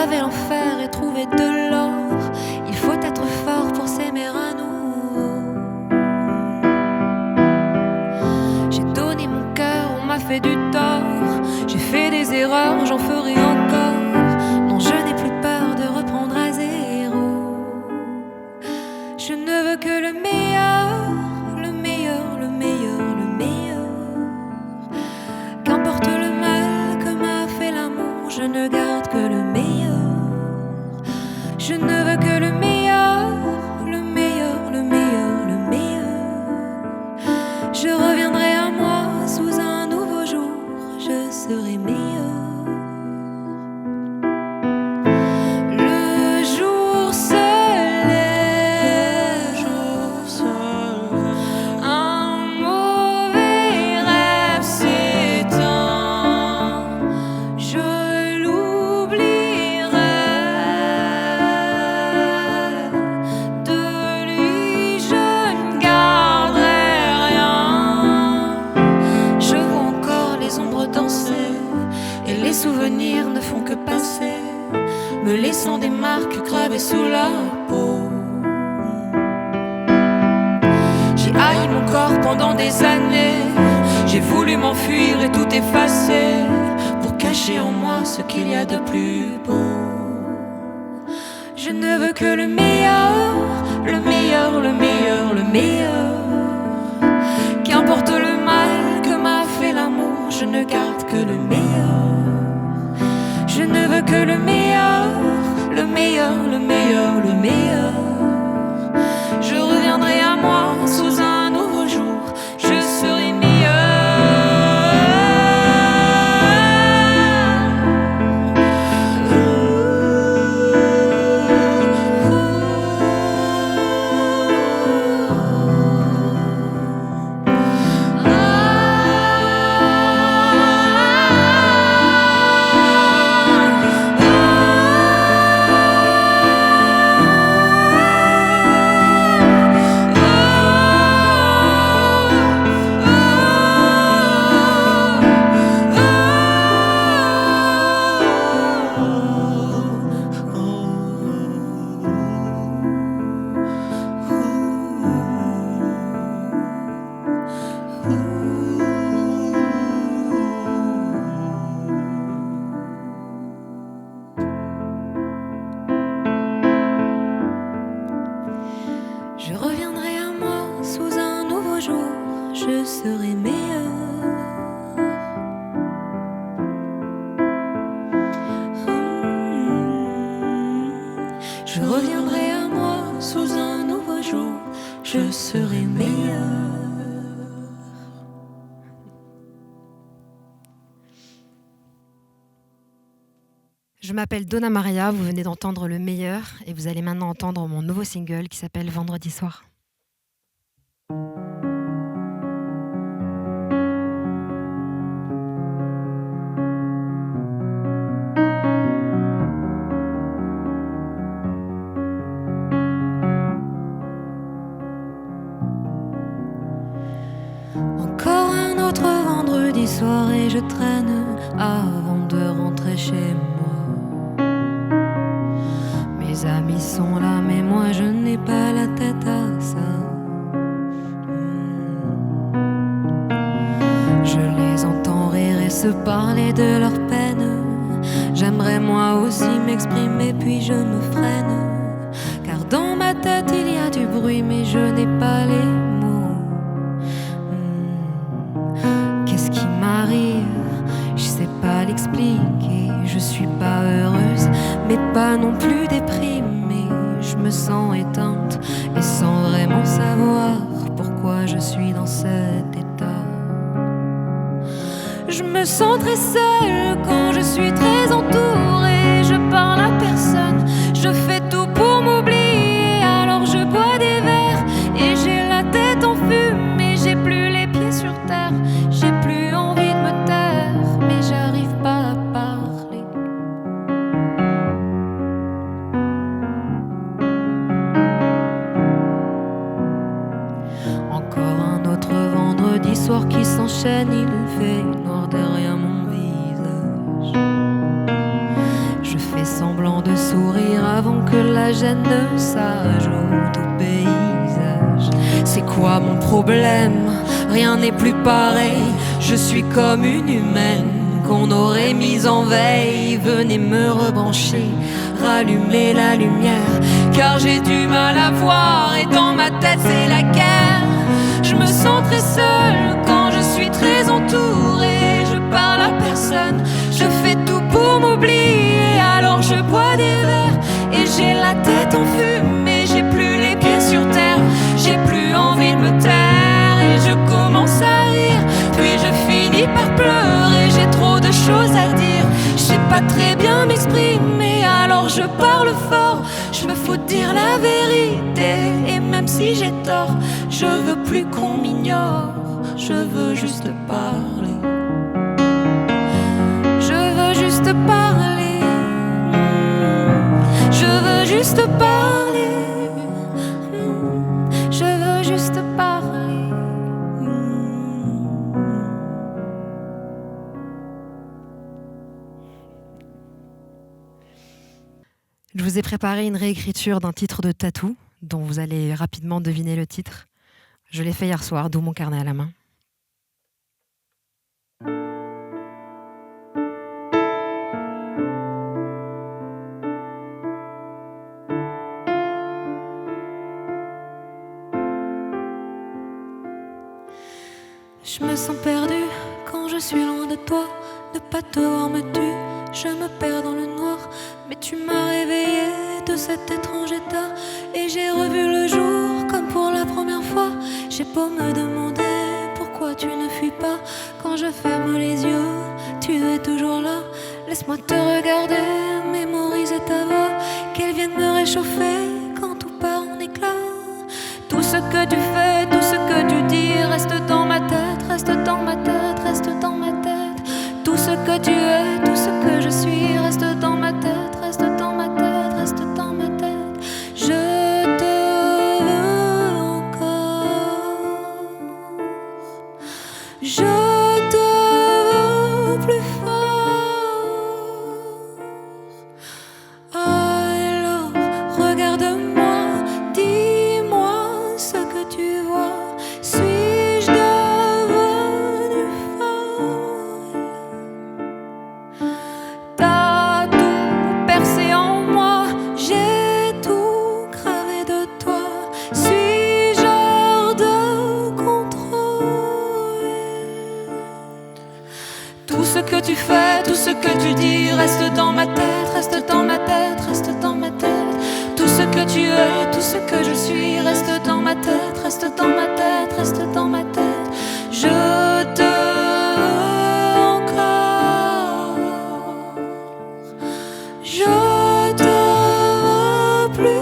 braver l'enfer et trouver de l'or. Il faut être fort pour s'aimer à nouveau. J'ai donné mon cœur, on m'a fait du tort. J'ai fait des erreurs, j'en ferai encore. Non, je n'ai plus peur de reprendre à zéro. Je ne veux que le meilleur, le meilleur, le meilleur, le meilleur. Qu'importe le mal que m'a fait l'amour, je ne garde que le meilleur. Je ne veux que le meilleur, le meilleur, le meilleur, le meilleur. Je reviendrai à moi sous un nouveau jour, je serai meilleur. Le jour se lève, un mauvais rêve s'éteint. Je l'oublierai, de lui je ne garderai rien. Je vois encore les ombres danser, et les souvenirs ne font que passer, me laissant des marques gravées sous la peau. J'ai haï mon corps pendant des années, j'ai voulu m'enfuir et tout effacer, pour cacher en moi ce qu'il y a de plus beau. Je ne veux que le meilleur, le meilleur, le meilleur, le meilleur. Qu'importe le mal que m'a fait l'amour, je ne garde que le meilleur. Je ne veux que le meilleur, le meilleur, le meilleur, le meilleur. Je reviendrai à moi sous un nouveau jour, je serai meilleur. Je reviendrai à moi sous un nouveau jour, je serai meilleur. Je reviendrai à moi sous un nouveau jour, je serai meilleur. Je m'appelle Donna Maria, vous venez d'entendre Le Meilleur et vous allez maintenant entendre mon nouveau single qui s'appelle Vendredi soir. Encore un autre vendredi soir et je traîne avant de rentrer chez moi. Mes amis sont là mais moi je n'ai pas la tête à ça. Je les entends rire et se parler de leur peine. J'aimerais moi aussi m'exprimer puis je me freine, car dans ma tête il y a du bruit mais je n'ai pas les mots. Qu'est-ce qui m'arrive? Je sais pas l'expliquer. Je suis pas heureuse mais pas non plus déprimée. Je me sens éteinte et sans vraiment savoir pourquoi je suis dans cet état. Je me sens très seule quand je suis très entourée. Je parle à personne, je fais tout pour m'oublier. Alors je bois des verres et j'ai la tête en fumée. J'ai plus les pieds sur terre, j'ai plus envie de me taire, mais j'arrive pas à parler. Encore un autre vendredi soir qui s'enchaîne, il fait noir derrière mon visage. Je fais semblant semblant de sourire avant que la gêne ne s'ajoute au paysage. C'est quoi mon problème? Rien n'est plus pareil. Je suis comme une humaine qu'on aurait mise en veille. Venez me rebrancher, rallumer la lumière, car j'ai du mal à voir et dans ma tête c'est la guerre. Je me sens très seule quand je suis très entourée. Je parle à personne, je fais tout pour m'oublier. Alors je bois des verres et j'ai la tête en fumée. J'ai plus les pieds sur terre, j'ai plus envie de me taire. Et je commence à rire, puis je finis par pleurer. J'ai trop de choses à dire, je sais pas très bien m'exprimer. Alors je parle fort, je me fous de dire la vérité. Et même si j'ai tort, je veux plus qu'on m'ignore. Je veux juste parler. Je veux juste parler. Je veux juste parler. Je veux juste parler. Je vous ai préparé une réécriture d'un titre de Tattoo, dont vous allez rapidement deviner le titre. Je l'ai fait hier soir, d'où mon carnet à la main. Je me sens perdue quand je suis loin de toi. Ne pas te voir me tue, je me perds dans le noir. Mais tu m'as réveillée de cet étrange état, et j'ai revu le jour comme pour la première fois. J'ai beau me demander pourquoi tu ne fuis pas. Quand je ferme les yeux, tu es toujours là. Laisse-moi te regarder, mémoriser ta voix, qu'elle vienne me réchauffer quand tout part en éclats. Tout ce que tu fais, tout ce que tu dis reste dans ma tête, reste dans ma tête, reste dans ma tête. Tout ce que tu es, tout ce que je suis reste dans ma tête, reste dans ma tête, reste dans ma tête. Je te veux encore. Je te veux plus fort. Alors regarde-moi, dis-moi ce que tu vois. Suis-je devenue folle? T'as tout percé en moi, j'ai tout gravé de toi. Suis-je hors de contrôle? Tout ce que tu fais, tout ce que tu dis reste dans ma tête, reste dans ma tête, reste dans ma tête. Tout ce que tu es, tout ce que je suis reste dans ma tête, reste dans ma tête, reste dans ma tête. Je te veux encore. Je te veux plus